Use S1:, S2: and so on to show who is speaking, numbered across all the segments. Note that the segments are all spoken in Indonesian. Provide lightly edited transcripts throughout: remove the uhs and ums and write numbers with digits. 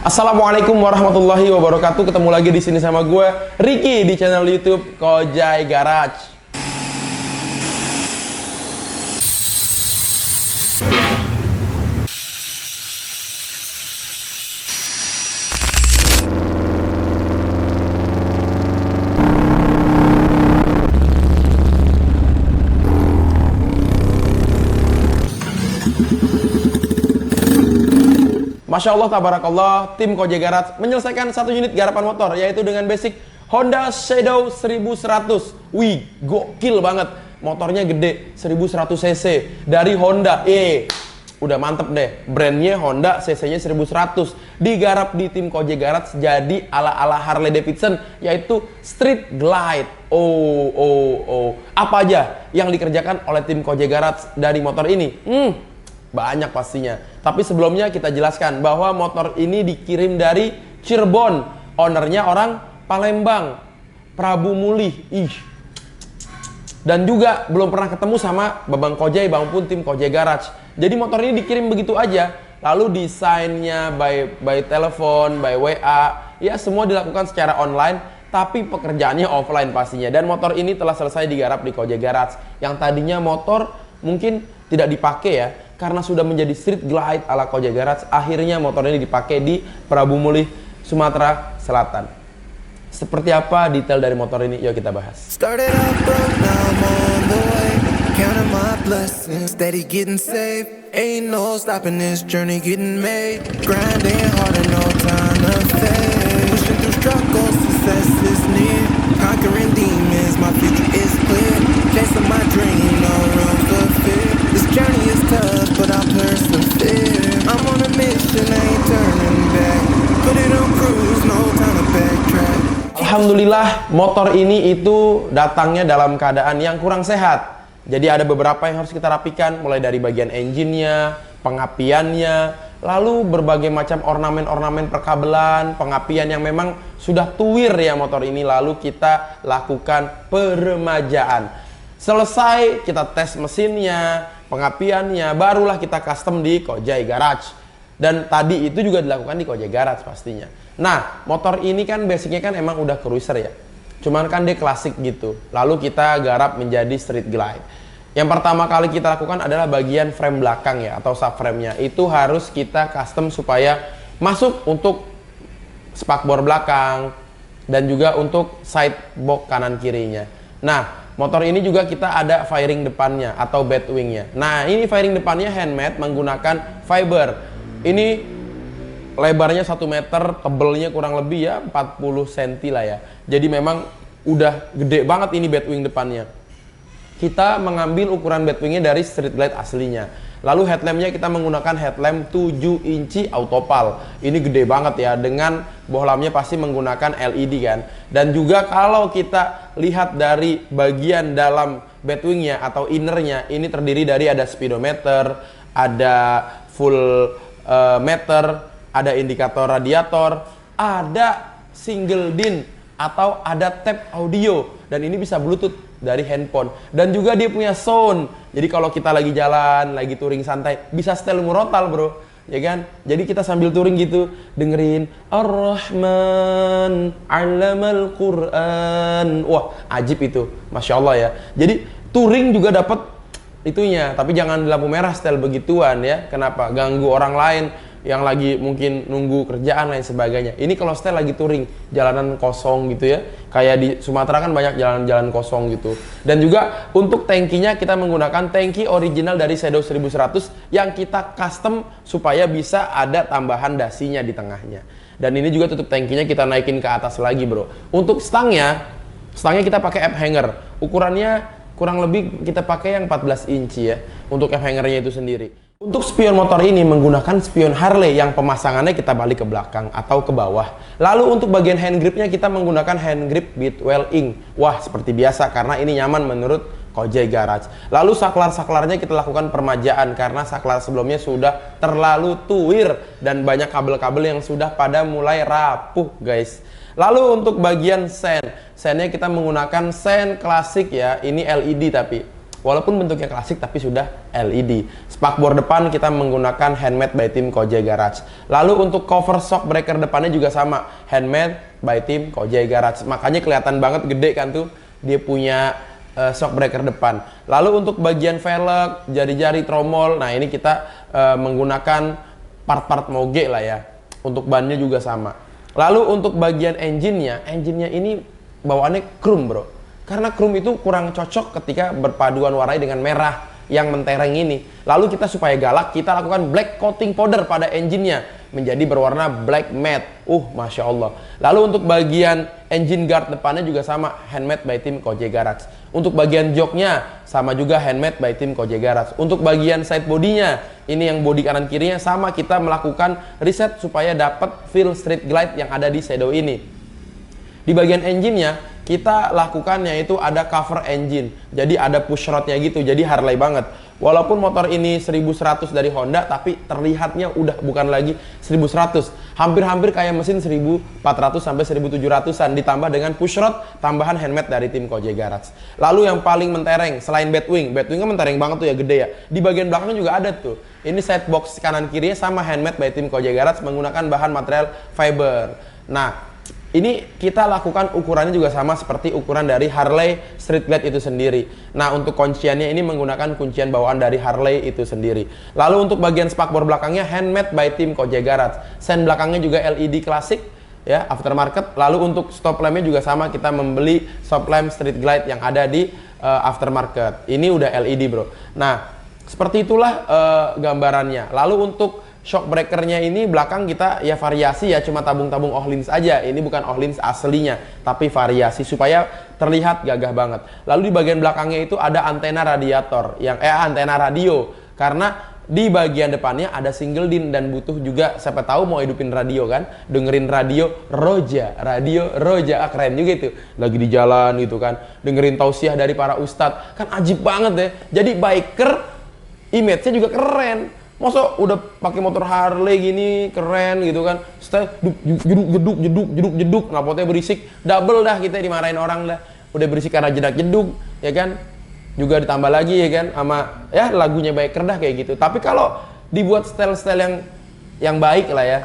S1: Assalamualaikum warahmatullahi wabarakatuh. Ketemu lagi di sini sama gue Ricky di channel YouTube Kojai Garage. Masya Allah, tabarakallah, tim Kojai Garage menyelesaikan satu unit garapan motor, yaitu dengan basic Honda Shadow 1100. Wih, gokil banget. Motornya gede, 1100 cc dari Honda. Udah mantep deh. Brandnya Honda, cc-nya 1100. Digarap di tim Kojai Garage jadi ala-ala Harley Davidson, yaitu Street Glide. Apa aja yang dikerjakan oleh tim Kojai Garage dari motor ini? Banyak pastinya. Tapi sebelumnya kita jelaskan bahwa motor ini dikirim dari Cirebon. Ownernya orang Palembang, Prabu Mulih. Dan juga belum pernah ketemu sama Babang Kojai maupun tim Kojai Garage. Jadi motor ini dikirim begitu aja. Lalu desainnya by telepon, by WA, ya semua dilakukan secara online. Tapi pekerjaannya offline pastinya. Dan motor ini telah selesai digarap di Kojai Garage. Yang tadinya motor mungkin tidak dipakai ya, karena sudah menjadi Street Glide ala Kojai Garage. Akhirnya motor ini dipakai di Prabu Mulih, Sumatera Selatan. Seperti apa detail dari motor ini? Yuk kita bahas. Alhamdulillah, motor ini itu datangnya dalam keadaan yang kurang sehat. Jadi ada beberapa yang harus kita rapikan, mulai dari bagian engine-nya, pengapiannya, lalu berbagai macam ornamen-ornamen perkabelan, pengapian yang memang sudah tuwir ya motor ini. Lalu kita lakukan peremajaan. Selesai kita tes mesinnya, pengapiannya, barulah kita custom di Kojai Garage. Dan tadi itu juga dilakukan di Kojai Garage pastinya. Nah, motor ini kan basicnya kan emang udah cruiser ya. Cuman kan dia klasik gitu. Lalu kita garap menjadi Street Glide. Yang pertama kali kita lakukan adalah bagian frame belakang ya, atau subframe-nya. Itu harus kita custom supaya masuk untuk spakbor belakang dan juga untuk side box kanan kirinya. Nah, motor ini juga kita ada fairing depannya atau batwing-nya. Nah, ini fairing depannya handmade menggunakan fiber. Ini lebarnya 1 meter, tebelnya kurang lebih ya 40 cm lah ya. Jadi memang udah gede banget ini batwing depannya. Kita mengambil ukuran batwingnya dari Street Glide aslinya. Lalu headlampnya kita menggunakan headlamp 7 inci autopal. Ini gede banget ya, dengan bohlamnya pasti menggunakan LED kan. Dan juga kalau kita lihat dari bagian dalam batwingnya atau innernya, ini terdiri dari ada speedometer, ada full meter, ada indikator radiator, ada single DIN atau ada tab audio, dan ini bisa Bluetooth dari handphone. Dan juga dia punya sound. Jadi kalau kita lagi jalan, lagi touring santai, bisa setel murotal bro, ya kan? Jadi kita sambil touring gitu dengerin Ar-Rahman 'Allamal Qur'an. Wah, ajib itu, Masya Allah ya. Jadi touring juga dapat itunya, tapi jangan di lampu merah setel begituan ya. Kenapa? Ganggu orang lain yang lagi mungkin nunggu kerjaan lain sebagainya. Ini kalau setel lagi touring, jalanan kosong gitu ya. Kayak di Sumatera kan banyak jalan-jalan kosong gitu. Dan juga untuk tangkinya kita menggunakan tangki original dari Shadow 1100 yang kita custom supaya bisa ada tambahan dasinya di tengahnya. Dan ini juga tutup tangkinya kita naikin ke atas lagi bro. Untuk stangnya kita pakai F hanger. Ukurannya kurang lebih kita pakai yang 14 inci ya untuk F hangernya itu sendiri. Untuk spion motor ini menggunakan spion Harley yang pemasangannya kita balik ke belakang atau ke bawah. Lalu untuk bagian hand gripnya kita menggunakan hand grip Bitwell Ink. Wah, seperti biasa karena ini nyaman menurut Kojai Garage. Lalu saklar-saklarnya kita lakukan permajaan karena saklar sebelumnya sudah terlalu tuwir dan banyak kabel-kabel yang sudah pada mulai rapuh guys. Lalu untuk bagian sen, sennya kita menggunakan sen klasik ya, ini LED tapi walaupun bentuknya klasik tapi sudah LED. Spakbor depan kita menggunakan handmade by tim Kojai Garage. Lalu untuk cover shock breaker depannya juga sama, handmade by tim Kojai Garage. Makanya kelihatan banget gede kan tuh dia punya shock breaker depan. Lalu untuk bagian velg, jari-jari tromol, nah ini kita menggunakan part-part moge lah ya. Untuk bannya juga sama. Lalu untuk bagian engine-nya ini bawaannya chrome bro. Karena chrome itu kurang cocok ketika berpaduan warnanya dengan merah yang mentereng ini. Lalu kita supaya galak, kita lakukan black coating powder pada engine-nya menjadi berwarna black matte. Masya Allah. Lalu untuk bagian engine guard depannya juga sama, handmade by tim Kojai Garage. Untuk bagian joknya sama juga handmade by tim Kojai Garage. Untuk bagian side bodinya, ini yang bodi kanan kirinya sama, kita melakukan riset supaya dapat feel street glide yang ada di Shadow ini. Di bagian engine-nya kita lakukan yaitu ada cover engine, jadi ada push rodnya gitu, jadi Harley banget. Walaupun motor ini 1100 dari Honda, tapi terlihatnya udah bukan lagi 1100, hampir-hampir kayak mesin 1400 sampai 1700-an, ditambah dengan push rod tambahan handmade dari tim Kojai Garage. Lalu yang paling mentereng selain Batwingnya mentereng banget tuh ya, gede ya. Di bagian belakangnya juga ada tuh. Ini side box kanan kirinya sama handmade by tim Kojai Garage menggunakan bahan material fiber. Nah, ini kita lakukan ukurannya juga sama seperti ukuran dari Harley Street Glide itu sendiri. Nah, untuk kunciannya ini menggunakan kuncian bawaan dari Harley itu sendiri. Lalu untuk bagian spakbor belakangnya handmade by tim Kojai Garage. Sen belakangnya juga LED klasik ya, aftermarket. Lalu untuk stop lampnya juga sama, kita membeli stop lamp Street Glide yang ada di aftermarket. Ini udah LED bro. Nah, seperti itulah gambarannya. Lalu untuk shock breakernya ini belakang kita ya variasi ya, cuma tabung-tabung Ohlins aja. Ini bukan Ohlins aslinya, tapi variasi supaya terlihat gagah banget. Lalu di bagian belakangnya itu ada antena radiator yang antena radio, karena di bagian depannya ada single din dan butuh juga, siapa tahu mau hidupin radio kan, dengerin radio Roja, keren juga itu. Lagi di jalan gitu kan, dengerin tausiah dari para ustadz, kan ajib banget deh. Jadi biker image-nya juga keren. Masa udah pakai motor Harley gini keren gitu kan, setelah jeduk, knalpotnya berisik, double dah kita dimarahin orang dah. Udah berisik karena jedak jeduk ya kan, juga ditambah lagi ya kan sama ya lagunya biker dah kayak gitu. Tapi kalau dibuat style-style yang baik lah ya,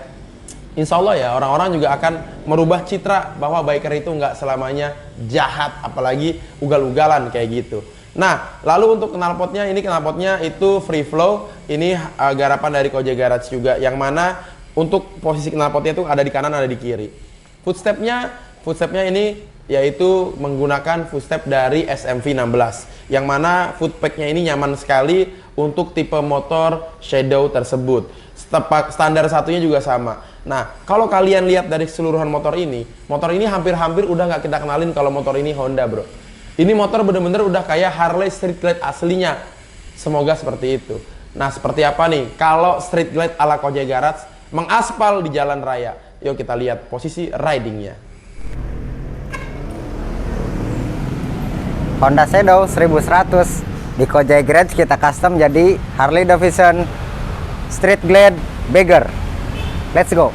S1: insya Allah ya orang-orang juga akan merubah citra bahwa biker itu nggak selamanya jahat, apalagi ugal-ugalan kayak gitu. Nah, lalu untuk knalpotnya, ini knalpotnya itu free flow. Ini garapan dari Kojai Garage juga, yang mana untuk posisi knalpotnya itu ada di kanan, ada di kiri. Footstepnya ini yaitu menggunakan footstep dari SMV 16, yang mana footpacknya ini nyaman sekali untuk tipe motor Shadow tersebut. Standar satunya juga sama. Nah, kalau kalian lihat dari keseluruhan motor ini hampir-hampir udah nggak kita kenalin kalau motor ini Honda bro. Ini motor bener-bener udah kayak Harley Street Glide aslinya. Semoga seperti itu. Nah, seperti apa nih kalau Street Glide ala Kojai Garage mengaspal di jalan raya? Yuk kita lihat posisi ridingnya.
S2: Honda Shadow 1100 di Kojai Garage kita custom jadi Harley Davidson Street Glide Bagger. Let's go.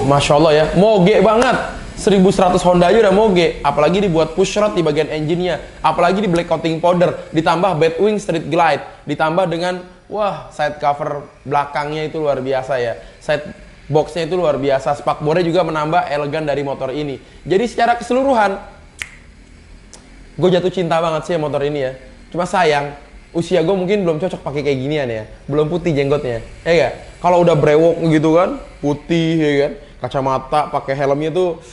S1: Masya Allah ya, moge banget. 1100 Honda aja udah moge, apalagi dibuat pushrod di bagian engine-nya, apalagi di black coating powder, ditambah Batwing Street Glide, ditambah dengan wah side cover belakangnya itu luar biasa ya, side boxnya itu luar biasa, spakbornya juga menambah elegan dari motor ini. Jadi secara keseluruhan, gue jatuh cinta banget sih motor ini ya. Cuma sayang, usia gue mungkin belum cocok pakai kayak ginian ya, belum putih jenggotnya, ya gak? Kalau udah brewok gitu kan, putih ya kan, kacamata, pakai helmnya tuh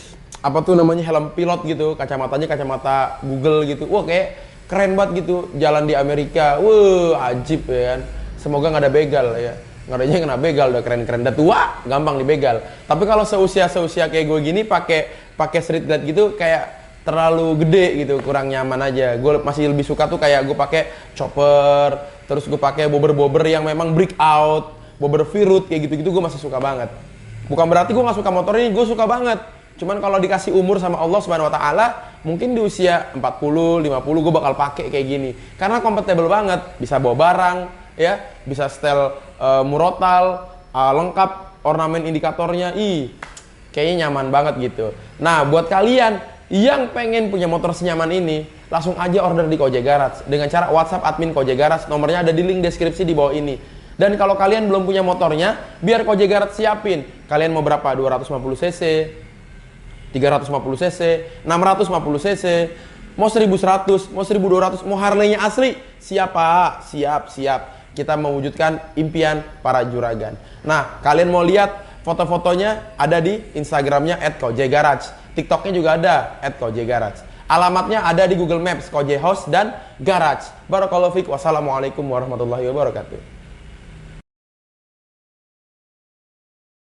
S1: apa tuh namanya, helm pilot gitu, kacamatanya kacamata Google gitu, wah kayak keren banget gitu, jalan di Amerika, wah ajib ya kan. Semoga nggak ada begal ya, ngerinya kena begal, udah keren-keren, udah tua gampang dibegal. Tapi kalau seusia kayak gue gini pakai street glide gitu kayak terlalu gede gitu, kurang nyaman aja. Gue masih lebih suka tuh kayak gue pakai chopper, terus gue pakai bobber yang memang break out, bobber virut kayak gitu-gitu, gue masih suka banget. Bukan berarti gue nggak suka motor ini, gue suka banget. Cuman kalau dikasih umur sama Allah Subhanahu Wa Taala, mungkin di usia 40, 50 gue bakal pakai kayak gini. Karena kompatibel banget, bisa bawa barang, ya, bisa setel murotal, lengkap ornamen indikatornya, kayaknya nyaman banget gitu. Nah, buat kalian yang pengen punya motor senyaman ini, langsung aja order di Kojek Garage dengan cara WhatsApp admin Kojek Garage, nomornya ada di link deskripsi di bawah ini. Dan kalau kalian belum punya motornya, biar Kojek Garage siapin. Kalian mau berapa? 250 cc, 350 cc, 650 cc, mau 1100, mau 1200, mau Harley-nya asli, siap Pak, siap. Kita mewujudkan impian para juragan. Nah, kalian mau lihat foto-fotonya ada di Instagramnya @kojekgarage, TikToknya juga ada @kojekgarage. Alamatnya ada di Google Maps, Kojek House dan Garage. Barakallahu fiik. Wassalamualaikum warahmatullahi wabarakatuh.